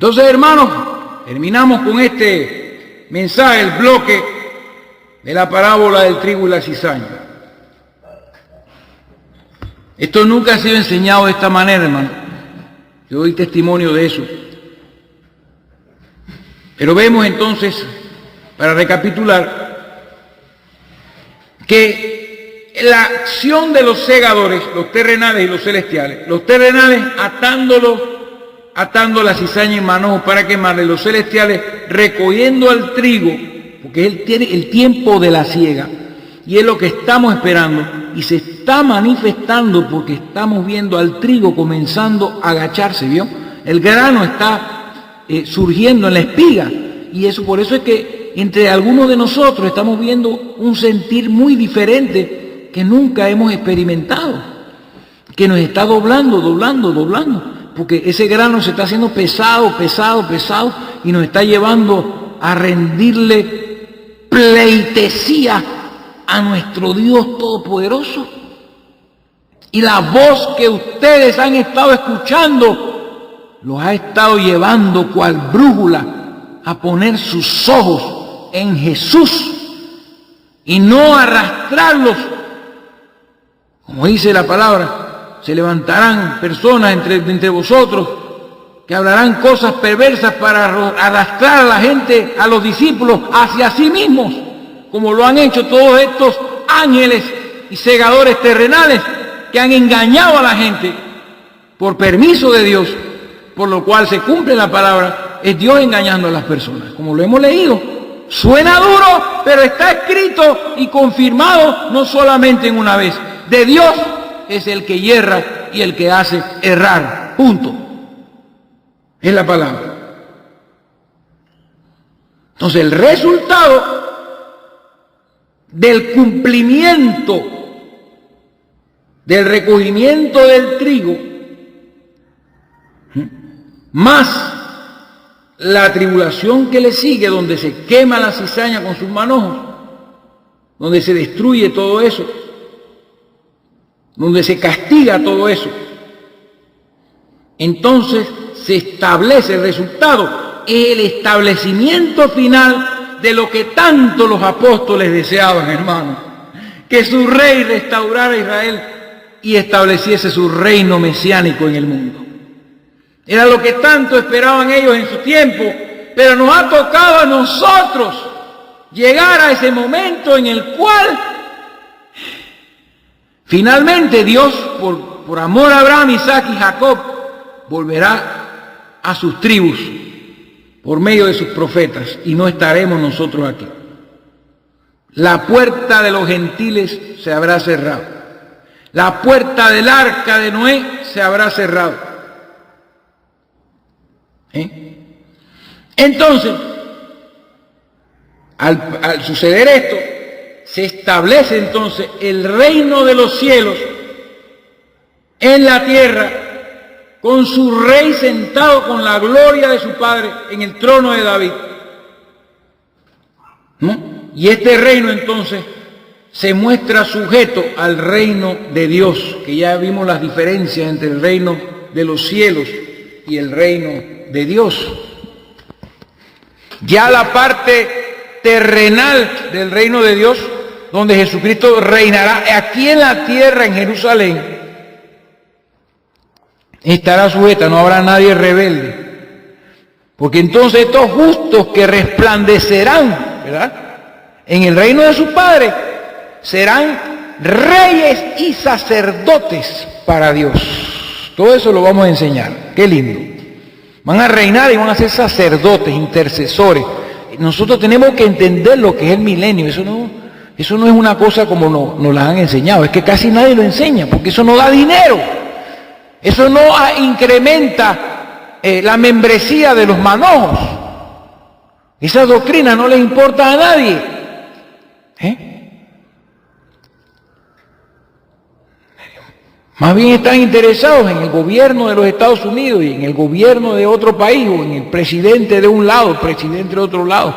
Entonces, hermanos, terminamos con este mensaje, el bloque de la parábola del trigo y la cizaña. Esto nunca ha sido enseñado de esta manera, hermano. Yo doy testimonio de eso. Pero vemos entonces, para recapitular, que la acción de los segadores, los terrenales y los celestiales, los terrenales atando la cizaña en manojo para quemarle, los celestiales recogiendo al trigo, porque él tiene el tiempo de la siega, y es lo que estamos esperando, y se está manifestando porque estamos viendo al trigo comenzando a agacharse, ¿vio? El grano está surgiendo en la espiga, y eso por eso es que entre algunos de nosotros estamos viendo un sentir muy diferente que nunca hemos experimentado, que nos está doblando, porque ese grano se está haciendo pesado, y nos está llevando a rendirle pleitesía a nuestro Dios Todopoderoso. Y la voz que ustedes han estado escuchando los ha estado llevando cual brújula a poner sus ojos en Jesús y no arrastrarlos. Como dice la palabra, se levantarán personas entre vosotros que hablarán cosas perversas para arrastrar a la gente, a los discípulos, hacia sí mismos, como lo han hecho todos estos ángeles y segadores terrenales que han engañado a la gente por permiso de Dios, por lo cual se cumple la palabra, es Dios engañando a las personas, como lo hemos leído. Suena duro, pero está escrito y confirmado no solamente en una vez. De Dios es el que yerra y el que hace errar. Punto. Es la palabra. Entonces el resultado del cumplimiento del recogimiento del trigo más la tribulación que le sigue, donde se quema la cizaña con sus manojos, donde se destruye todo eso, donde se castiga todo eso, entonces se establece el resultado, el establecimiento final de lo que tanto los apóstoles deseaban, hermanos, que su rey restaurara a Israel y estableciese su reino mesiánico en el mundo. Era lo que tanto esperaban ellos en su tiempo, pero nos ha tocado a nosotros llegar a ese momento en el cual finalmente Dios, por amor a Abraham, Isaac y Jacob, volverá a sus tribus por medio de sus profetas y no estaremos nosotros aquí. La puerta de los gentiles se habrá cerrado. La puerta del arca de Noé se habrá cerrado. Entonces, al suceder esto, se establece entonces el reino de los cielos en la tierra, con su rey sentado con la gloria de su padre en el trono de David. ¿No? Y este reino entonces se muestra sujeto al reino de Dios, que ya vimos las diferencias entre el reino de los cielos y el reino de Dios. Ya la parte terrenal del reino de Dios, donde Jesucristo reinará aquí en la tierra, en Jerusalén, estará sujeta, no habrá nadie rebelde, porque entonces estos justos que resplandecerán, ¿verdad?, en el reino de su Padre, serán reyes y sacerdotes para Dios. Todo eso lo vamos a enseñar. Qué lindo. Van a reinar y van a ser sacerdotes, intercesores. Nosotros tenemos que entender lo que es el milenio. Eso no es una cosa como nos la han enseñado. Es que casi nadie lo enseña, porque eso no da dinero. Eso no incrementa la membresía de los manojos. Esa doctrina no le importa a nadie. Más bien están interesados en el gobierno de los Estados Unidos y en el gobierno de otro país, o en el presidente de un lado, el presidente de otro lado.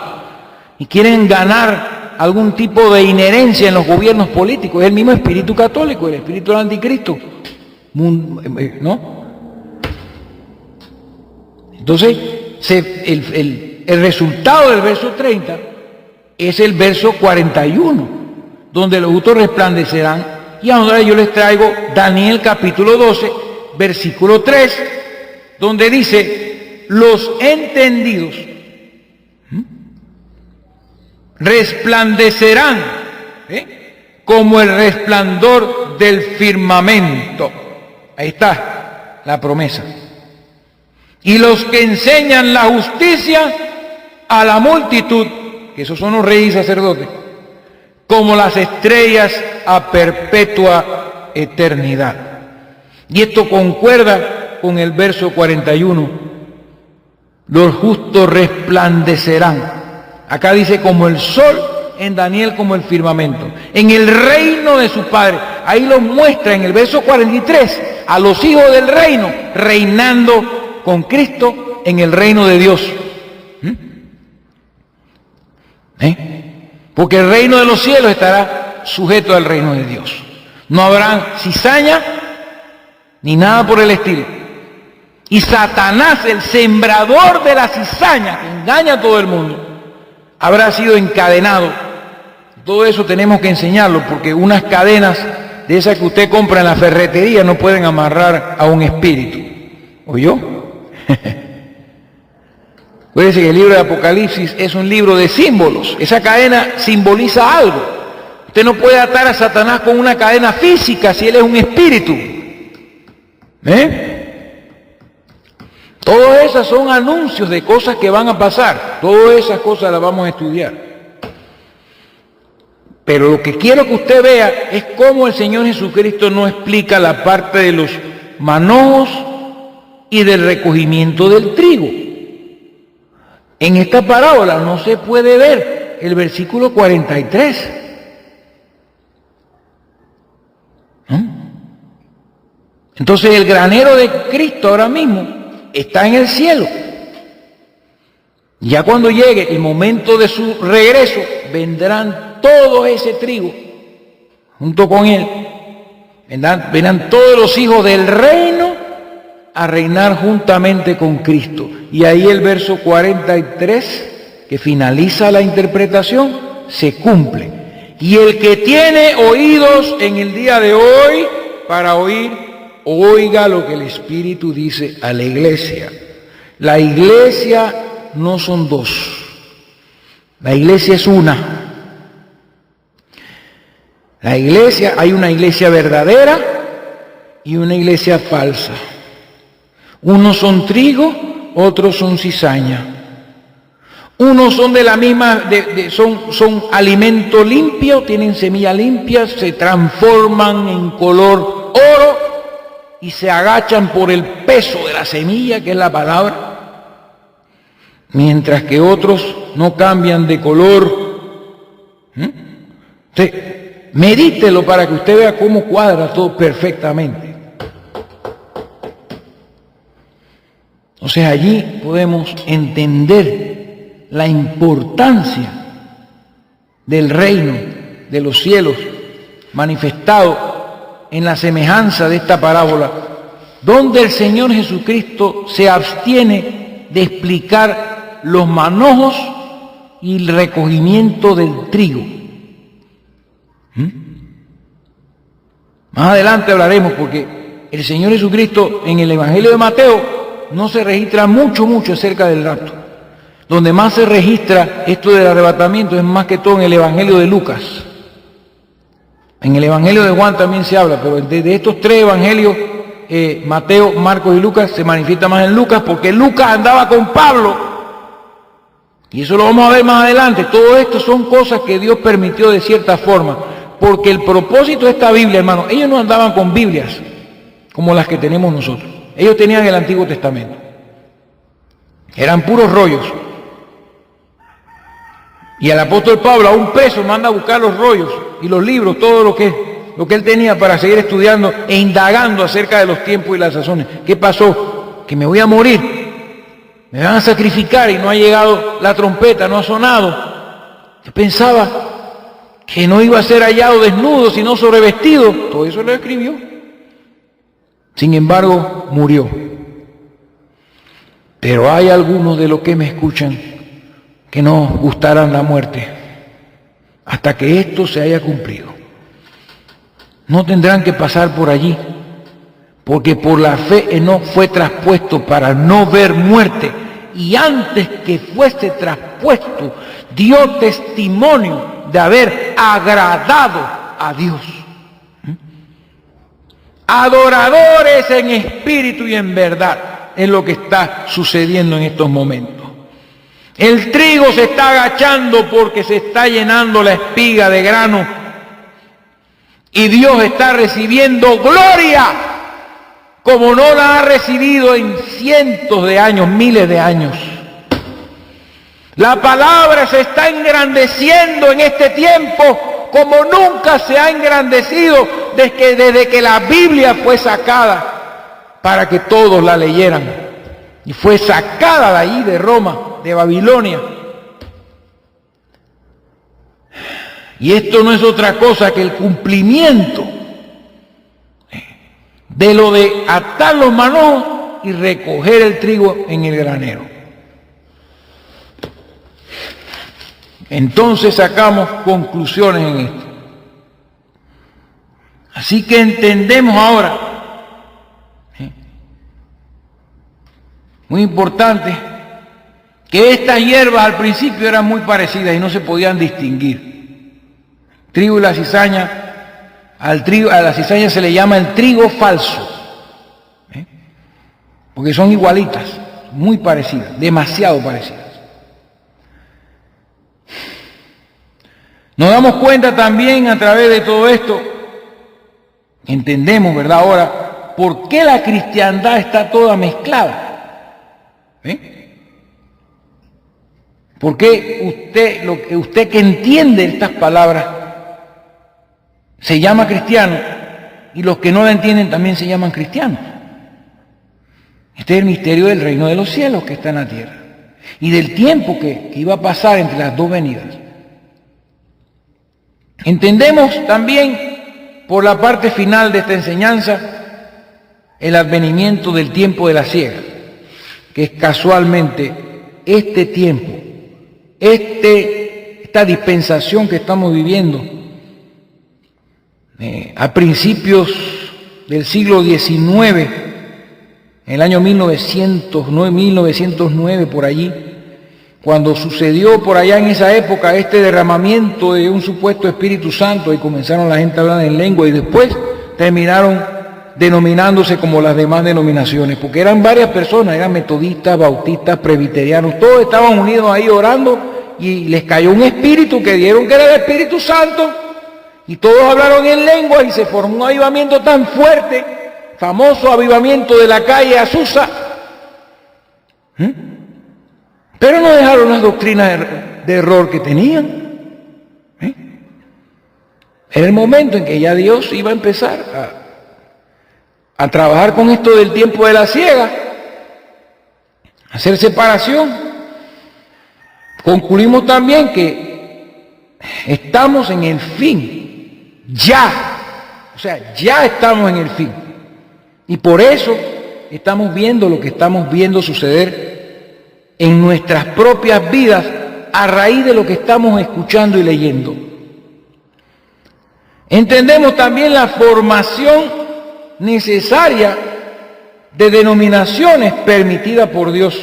Y quieren ganar algún tipo de inherencia en los gobiernos políticos. Es el mismo espíritu católico, el espíritu del anticristo. ¿No? Entonces, el resultado del verso 30 es el verso 41, donde los justos resplandecerán. Y ahora yo les traigo Daniel capítulo 12, versículo 3, donde dice, los entendidos resplandecerán como el resplandor del firmamento. Ahí está la promesa. Y los que enseñan la justicia a la multitud, que esos son los reyes y sacerdotes, como las estrellas a perpetua eternidad. Y esto concuerda con el verso 41. Los justos resplandecerán. Acá dice como el sol, en Daniel como el firmamento. En el reino de su Padre. Ahí lo muestra en el verso 43 a los hijos del reino reinando con Cristo en el reino de Dios. Porque el reino de los cielos estará sujeto al reino de Dios. No habrá cizaña ni nada por el estilo. Y Satanás, el sembrador de la cizaña que engaña a todo el mundo, habrá sido encadenado. Todo eso tenemos que enseñarlo, porque unas cadenas de esas que usted compra en la ferretería no pueden amarrar a un espíritu. ¿Oyó? Acuérdense que el libro de Apocalipsis es un libro de símbolos. Esa cadena simboliza algo. Usted no puede atar a Satanás con una cadena física si él es un espíritu. Todas esas son anuncios de cosas que van a pasar. Todas esas cosas las vamos a estudiar. Pero lo que quiero que usted vea es cómo el Señor Jesucristo no explica la parte de los manojos y del recogimiento del trigo. En esta parábola no se puede ver el versículo 43. Entonces el granero de Cristo ahora mismo está en el cielo. Ya cuando llegue el momento de su regreso, vendrán todo ese trigo junto con él. Vendrán todos los hijos del reino a reinar juntamente con Cristo. Y ahí el verso 43, que finaliza la interpretación, se cumple. Y el que tiene oídos en el día de hoy para oír, oiga lo que el Espíritu dice a la iglesia. La iglesia no son dos. La iglesia es una. La iglesia, hay una iglesia verdadera y una iglesia falsa. Unos son trigo, otros son cizaña. Unos son de la misma, son alimento limpio, tienen semilla limpia, se transforman en color oro y se agachan por el peso de la semilla, que es la palabra. Mientras que otros no cambian de color. Medítelo para que usted vea cómo cuadra todo perfectamente. Entonces allí podemos entender la importancia del reino de los cielos manifestado en la semejanza de esta parábola, donde el Señor Jesucristo se abstiene de explicar los manojos y el recogimiento del trigo. Más adelante hablaremos, porque el Señor Jesucristo en el Evangelio de Mateo no se registra mucho acerca del rapto. Donde más se registra esto del arrebatamiento es más que todo en el Evangelio de Lucas. En el Evangelio de Juan también se habla, pero de estos tres evangelios, Mateo, Marcos y Lucas, se manifiesta más en Lucas, porque Lucas andaba con Pablo. Y eso lo vamos a ver más adelante. Todo esto son cosas que Dios permitió de cierta forma. Porque el propósito de esta Biblia, hermano, ellos no andaban con Biblias como las que tenemos nosotros. Ellos tenían el Antiguo Testamento. Eran puros rollos. Y el apóstol Pablo, a un preso, manda a buscar los rollos y los libros, todo lo que él tenía para seguir estudiando e indagando acerca de los tiempos y las sazones. ¿Qué pasó? Que me voy a morir. Me van a sacrificar y no ha llegado la trompeta, no ha sonado. Yo pensaba que no iba a ser hallado desnudo, sino sobrevestido. Todo eso lo escribió. Sin embargo, murió. Pero hay algunos de los que me escuchan que no gustarán la muerte hasta que esto se haya cumplido. No tendrán que pasar por allí, porque por la fe Enoc fue traspuesto para no ver muerte, y antes que fuese traspuesto dio testimonio de haber agradado a Dios. Adoradores en espíritu y en verdad es lo que está sucediendo en estos momentos. El trigo se está agachando porque se está llenando la espiga de grano y Dios está recibiendo gloria como no la ha recibido en cientos de años, miles de años. La palabra se está engrandeciendo en este tiempo como nunca se ha engrandecido desde que la Biblia fue sacada para que todos la leyeran. Y fue sacada de ahí, de Roma, de Babilonia. Y esto no es otra cosa que el cumplimiento de lo de atar los manojos y recoger el trigo en el granero. Entonces sacamos conclusiones en esto. Así que entendemos ahora, muy importante, que estas hierbas al principio eran muy parecidas y no se podían distinguir. Trigo y la cizaña, a la cizaña se le llama el trigo falso, porque son igualitas, muy parecidas, demasiado parecidas. Nos damos cuenta también a través de todo esto, entendemos, ¿verdad? Ahora, ¿por qué la cristiandad está toda mezclada? ¿Por qué usted que entiende estas palabras se llama cristiano y los que no la entienden también se llaman cristianos? Este es el misterio del reino de los cielos que está en la tierra y del tiempo que iba a pasar entre las dos venidas. Entendemos también por la parte final de esta enseñanza el advenimiento del tiempo de la siega, que es casualmente este tiempo, esta dispensación que estamos viviendo a principios del siglo XIX, en el año 1909 por allí, cuando sucedió por allá en esa época este derramamiento de un supuesto Espíritu Santo y comenzaron la gente a hablar en lengua y después terminaron denominándose como las demás denominaciones, porque eran varias personas, eran metodistas, bautistas, presbiterianos, todos estaban unidos ahí orando y les cayó un espíritu que dieron que era el Espíritu Santo y todos hablaron en lengua y se formó un avivamiento tan fuerte, famoso avivamiento de la calle Azusa. Pero no dejaron las doctrinas de error que tenían. Era el momento en que ya Dios iba a empezar a trabajar con esto del tiempo de la siega, a hacer separación. Concluimos también que estamos en el fin, ya, o sea, ya estamos en el fin. Y por eso estamos viendo lo que estamos viendo suceder en nuestras propias vidas a raíz de lo que estamos escuchando y leyendo. Entendemos también la formación necesaria de denominaciones permitida por Dios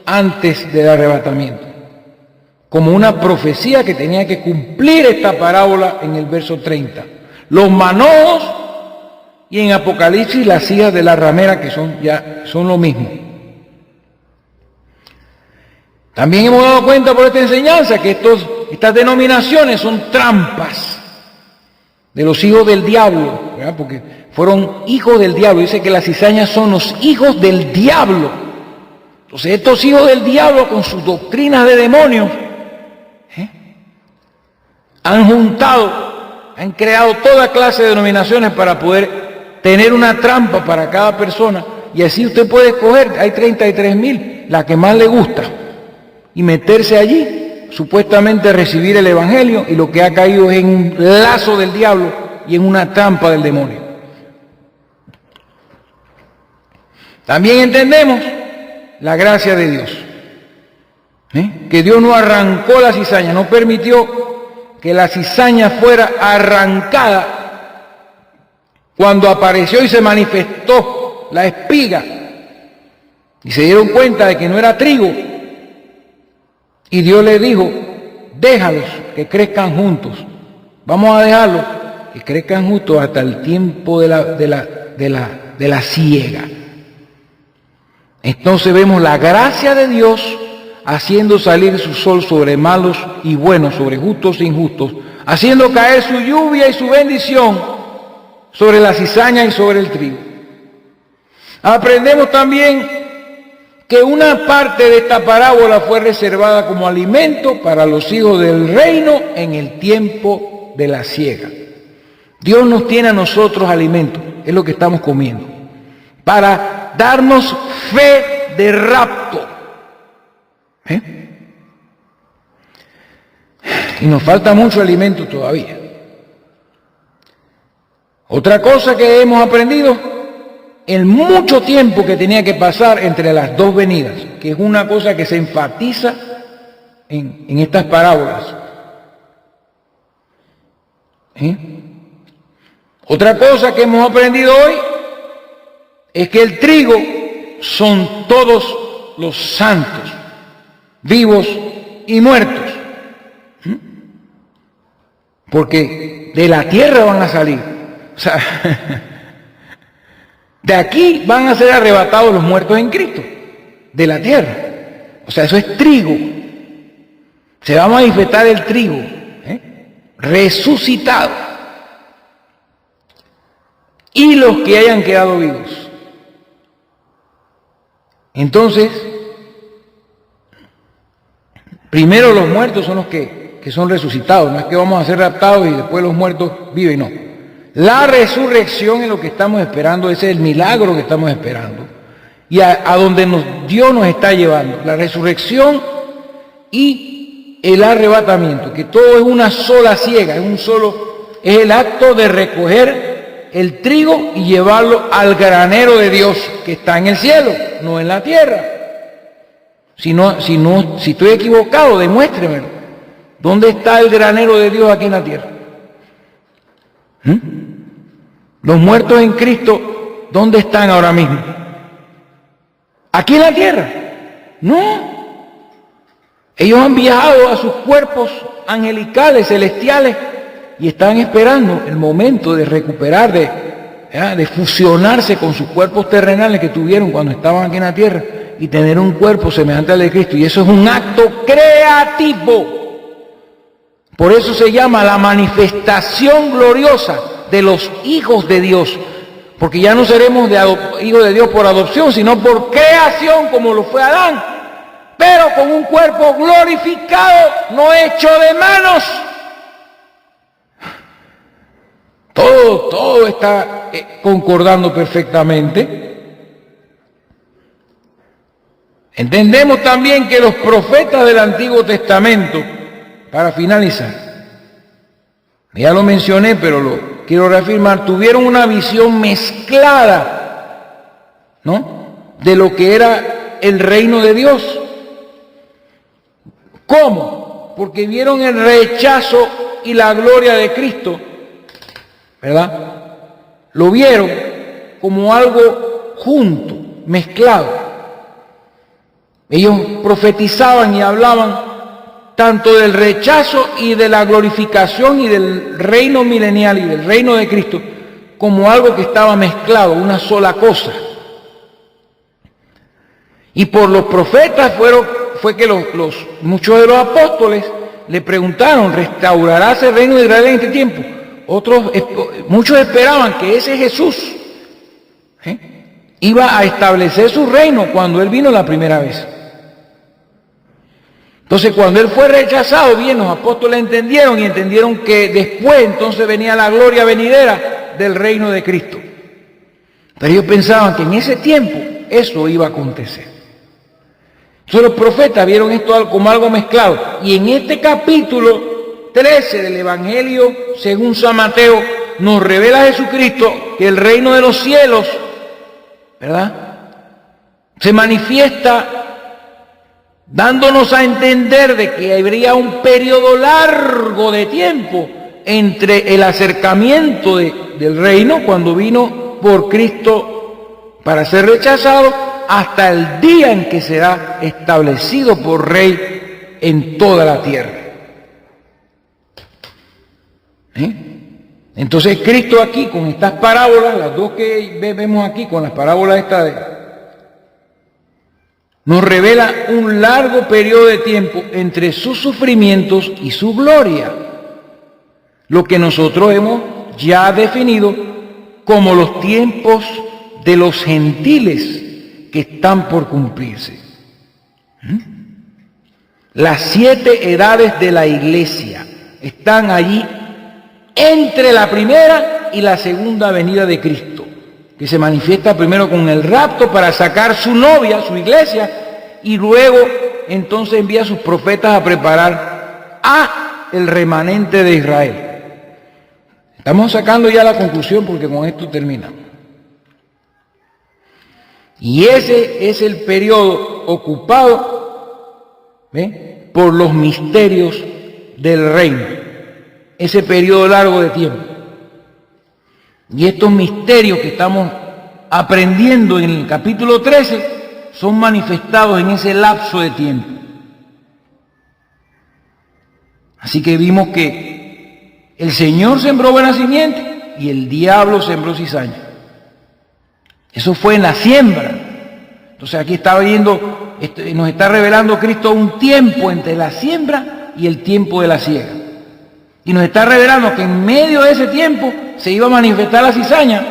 antes del arrebatamiento, como una profecía que tenía que cumplir esta parábola en el verso 30. Los manojos y en Apocalipsis las hijas de la ramera, que son lo mismo. También hemos dado cuenta por esta enseñanza que estas denominaciones son trampas de los hijos del diablo, ¿verdad? Porque fueron hijos del diablo. Dice que las cizañas son los hijos del diablo. Entonces estos hijos del diablo con sus doctrinas de demonios han creado toda clase de denominaciones para poder tener una trampa para cada persona y así usted puede escoger, hay 33,000, la que más le gusta, y meterse allí, supuestamente recibir el Evangelio, y lo que ha caído es en un lazo del diablo y en una trampa del demonio. También entendemos la gracia de Dios. Que Dios no arrancó la cizaña, no permitió que la cizaña fuera arrancada cuando apareció y se manifestó la espiga y se dieron cuenta de que no era trigo. Y Dios le dijo, déjalos que crezcan juntos. Vamos a dejarlos que crezcan juntos hasta el tiempo de la siega. Entonces vemos la gracia de Dios haciendo salir su sol sobre malos y buenos, sobre justos e injustos, haciendo caer su lluvia y su bendición sobre la cizaña y sobre el trigo. Aprendemos también que una parte de esta parábola fue reservada como alimento para los hijos del reino en el tiempo de la siega. Dios nos tiene a nosotros alimento, es lo que estamos comiendo, para darnos fe de rapto. Y nos falta mucho alimento todavía. Otra cosa que hemos aprendido, el mucho tiempo que tenía que pasar entre las dos venidas, que es una cosa que se enfatiza en estas parábolas. Otra cosa que hemos aprendido hoy es que el trigo son todos los santos, vivos y muertos. Porque de la tierra van a salir. O sea, de aquí van a ser arrebatados los muertos en Cristo, de la tierra. O sea, eso es trigo. Se va a manifestar el trigo, resucitado. Y los que hayan quedado vivos. Entonces, primero los muertos son los que son resucitados, no es que vamos a ser raptados y después los muertos viven, no. La resurrección es lo que estamos esperando, ese es el milagro que estamos esperando. Y a donde Dios nos está llevando, la resurrección y el arrebatamiento, que todo es una sola siega, es el acto de recoger el trigo y llevarlo al granero de Dios, que está en el cielo, no en la tierra. Si estoy equivocado, demuéstremelo. ¿Dónde está el granero de Dios aquí en la tierra? Los muertos en Cristo, ¿dónde están ahora mismo? ¿Aquí en la tierra? No. Ellos han viajado a sus cuerpos angelicales, celestiales, y están esperando el momento de recuperar, de fusionarse con sus cuerpos terrenales que tuvieron cuando estaban aquí en la tierra y tener un cuerpo semejante al de Cristo. Y eso es un acto creativo. Por eso se llama la manifestación gloriosa de los hijos de Dios. Porque ya no seremos hijos de Dios por adopción, sino por creación, como lo fue Adán. Pero con un cuerpo glorificado, no hecho de manos. Todo está concordando perfectamente. Entendemos también que los profetas del Antiguo Testamento, para finalizar, ya lo mencioné, pero lo quiero reafirmar, tuvieron una visión mezclada, ¿no?, de lo que era el reino de Dios. ¿Cómo? Porque vieron el rechazo y la gloria de Cristo, ¿verdad? Lo vieron como algo junto, mezclado. Ellos profetizaban y hablaban tanto del rechazo y de la glorificación y del reino milenial y del reino de Cristo como algo que estaba mezclado, una sola cosa. Y por los profetas fue que muchos de los apóstoles le preguntaron, ¿restaurarás el reino de Israel en este tiempo? Muchos esperaban que ese Jesús iba a establecer su reino cuando Él vino la primera vez. Entonces, cuando Él fue rechazado, bien, los apóstoles entendieron que después entonces venía la gloria venidera del reino de Cristo. Pero ellos pensaban que en ese tiempo eso iba a acontecer. Entonces los profetas vieron esto como algo mezclado. Y en este capítulo 13 del Evangelio, según San Mateo, nos revela Jesucristo que el reino de los cielos, ¿verdad?, se manifiesta dándonos a entender de que habría un periodo largo de tiempo entre el acercamiento del reino, cuando vino por Cristo para ser rechazado, hasta el día en que será establecido por rey en toda la tierra. Entonces Cristo aquí, con estas parábolas, las dos que vemos aquí, con las parábolas estas, nos revela un largo periodo de tiempo entre sus sufrimientos y su gloria, lo que nosotros hemos ya definido como los tiempos de los gentiles que están por cumplirse. Las 7 edades de la iglesia están allí entre la primera y la segunda venida de Cristo, que se manifiesta primero con el rapto para sacar su novia, su iglesia, y luego entonces envía a sus profetas a preparar a el remanente de Israel. Estamos sacando ya la conclusión porque con esto terminamos. Y ese es el periodo ocupado por los misterios del reino, ese periodo largo de tiempo. Y estos misterios que estamos aprendiendo en el capítulo 13 son manifestados en ese lapso de tiempo. Así que vimos que el Señor sembró buena simiente y el diablo sembró cizaña. Eso fue en la siembra. Entonces aquí está viendo, nos está revelando Cristo un tiempo entre la siembra y el tiempo de la siega. Y nos está revelando que en medio de ese tiempo se iba a manifestar la cizaña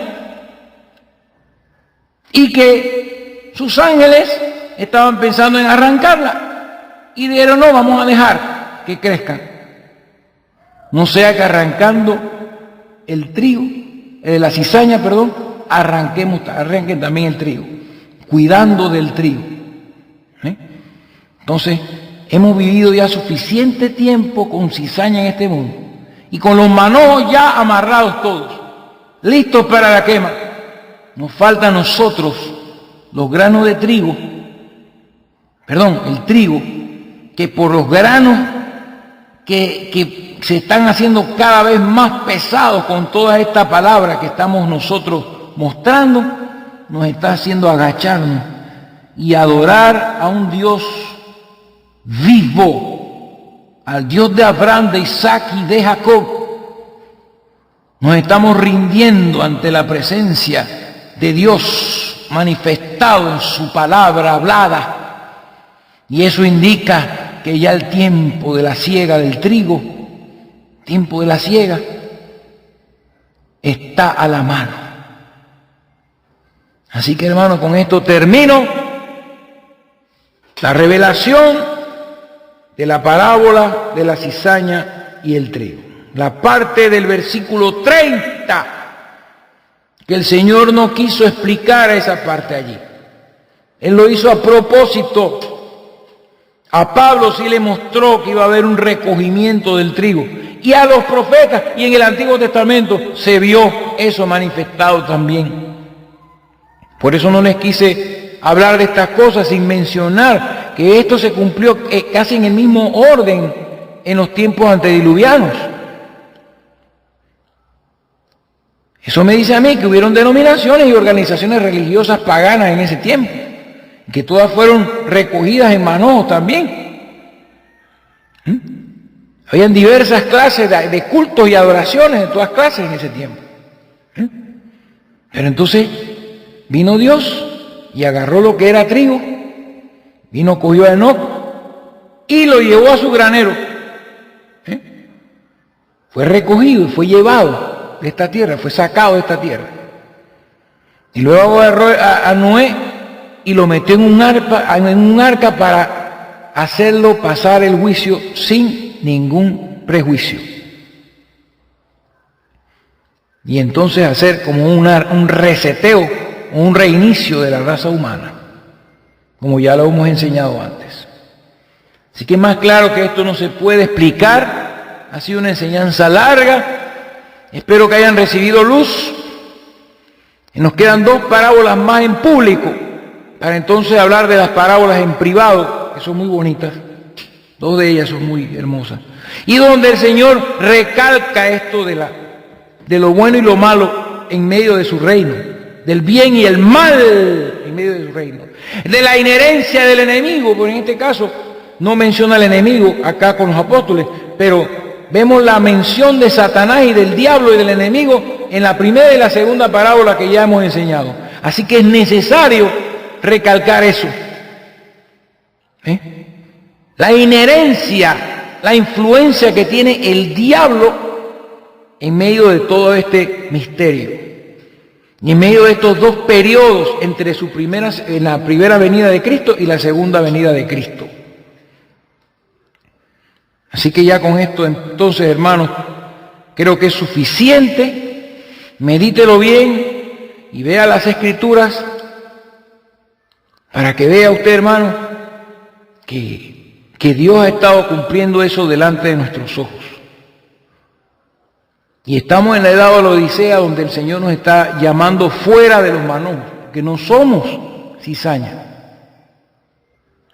y que sus ángeles estaban pensando en arrancarla y dijeron: no, vamos a dejar que crezcan. No sea que arrancando el trigo, la cizaña, arranquen también el trigo, cuidando del trigo. Entonces, hemos vivido ya suficiente tiempo con cizaña en este mundo y con los manojos ya amarrados todos, listos para la quema. Nos falta a nosotros los granos de trigo, el trigo, que por los granos que se están haciendo cada vez más pesados con toda esta palabra que estamos nosotros mostrando, nos está haciendo agacharnos y adorar a un Dios vivo, al Dios de Abraham, de Isaac y de Jacob. Nos estamos rindiendo ante la presencia de Dios manifestado en su palabra hablada, y eso indica que ya el tiempo de la siega del trigo, tiempo de la siega, está a la mano. Así que, hermano, con esto termino la revelación de la parábola de la cizaña y el trigo. La parte del versículo 30, que el Señor no quiso explicar esa parte allí. Él lo hizo a propósito. A Pablo sí le mostró que iba a haber un recogimiento del trigo. Y a los profetas, y en el Antiguo Testamento se vio eso manifestado también. Por eso no les quise hablar de estas cosas sin mencionar que esto se cumplió casi en el mismo orden en los tiempos antediluvianos. Eso me dice a mí que hubieron denominaciones y organizaciones religiosas paganas en ese tiempo, que todas fueron recogidas en manojos también. Habían diversas clases de cultos y adoraciones de todas clases en ese tiempo. Pero entonces vino Dios y agarró lo que era trigo, cogió a Enoc y lo llevó a su granero. Fue recogido y fue llevado de esta tierra, fue sacado de esta tierra. Y luego agarró a Noé y lo metió en un arca para hacerlo pasar el juicio sin ningún prejuicio. Y entonces hacer como un reseteo, un reinicio de la raza humana, como ya lo hemos enseñado antes. Así que más claro que esto no se puede explicar. Ha sido una enseñanza larga. Espero que hayan recibido luz. Y nos quedan 2 parábolas más en público para entonces hablar de las parábolas en privado, que son muy bonitas, dos de ellas son muy hermosas, y donde el Señor recalca esto de lo bueno y lo malo en medio de su reino, del bien y el mal en medio de su reino, de la inherencia del enemigo, porque en este caso no menciona al enemigo acá con los apóstoles, pero vemos la mención de Satanás y del diablo y del enemigo en la primera y la segunda parábola que ya hemos enseñado. Así que es necesario recalcar eso. La inherencia, la influencia que tiene el diablo en medio de todo este misterio. Y en medio de estos dos periodos entre en la primera venida de Cristo y la segunda venida de Cristo. Así que ya con esto entonces, hermanos, creo que es suficiente. Medítelo bien y vea las Escrituras para que vea usted, hermano, que Dios ha estado cumpliendo eso delante de nuestros ojos. Y estamos en la edad de la Odisea, donde el Señor nos está llamando fuera de los manojos, que no somos cizaña.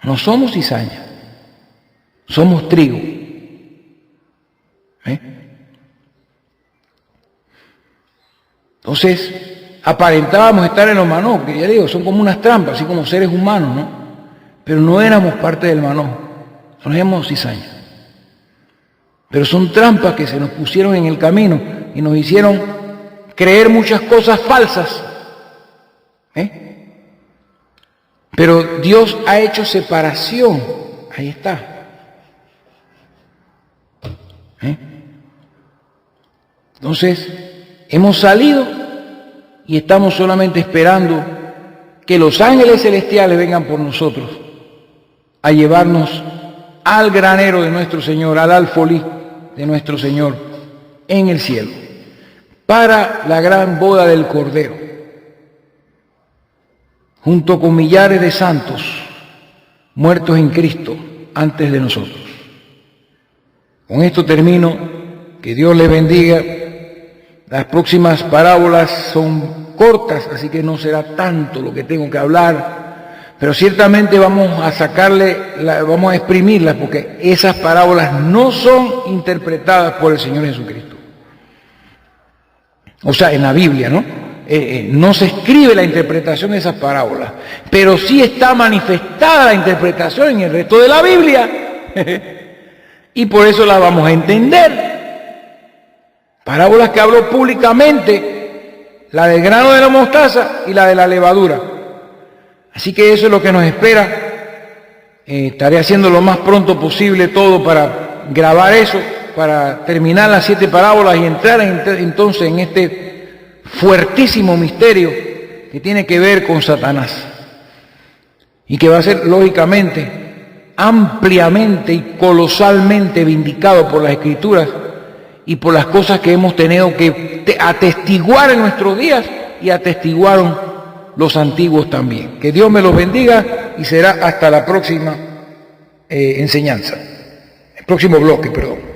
No somos cizaña. Somos trigo. Entonces, aparentábamos estar en los manojos, que ya digo, son como unas trampas, así como seres humanos, ¿no? Pero no éramos parte del manojo, no éramos cizaña. Pero son trampas que se nos pusieron en el camino y nos hicieron creer muchas cosas falsas. Pero Dios ha hecho separación, ahí está. Entonces, hemos salido y estamos solamente esperando que los ángeles celestiales vengan por nosotros a llevarnos al granero de nuestro Señor, al alfolí de nuestro Señor en el cielo, para la gran boda del Cordero, junto con millares de santos muertos en Cristo antes de nosotros. Con esto termino, que Dios les bendiga. Las próximas parábolas son cortas, así que no será tanto lo que tengo que hablar, pero ciertamente vamos a exprimirlas, porque esas parábolas no son interpretadas por el Señor Jesucristo. O sea, en la Biblia, ¿no? No se escribe la interpretación de esas parábolas, pero sí está manifestada la interpretación en el resto de la Biblia. Y por eso la vamos a entender. Parábolas que habló públicamente, la del grano de la mostaza y la de la levadura. Así que eso es lo que nos espera. Estaré haciendo lo más pronto posible todo para grabar eso, para terminar las 7 parábolas y entrar entonces en este fuertísimo misterio que tiene que ver con Satanás. Y que va a ser, lógicamente, ampliamente y colosalmente vindicado por las Escrituras y por las cosas que hemos tenido que atestiguar en nuestros días y atestiguaron los antiguos también. Que Dios me los bendiga y será hasta la próxima enseñanza, el próximo bloque, perdón.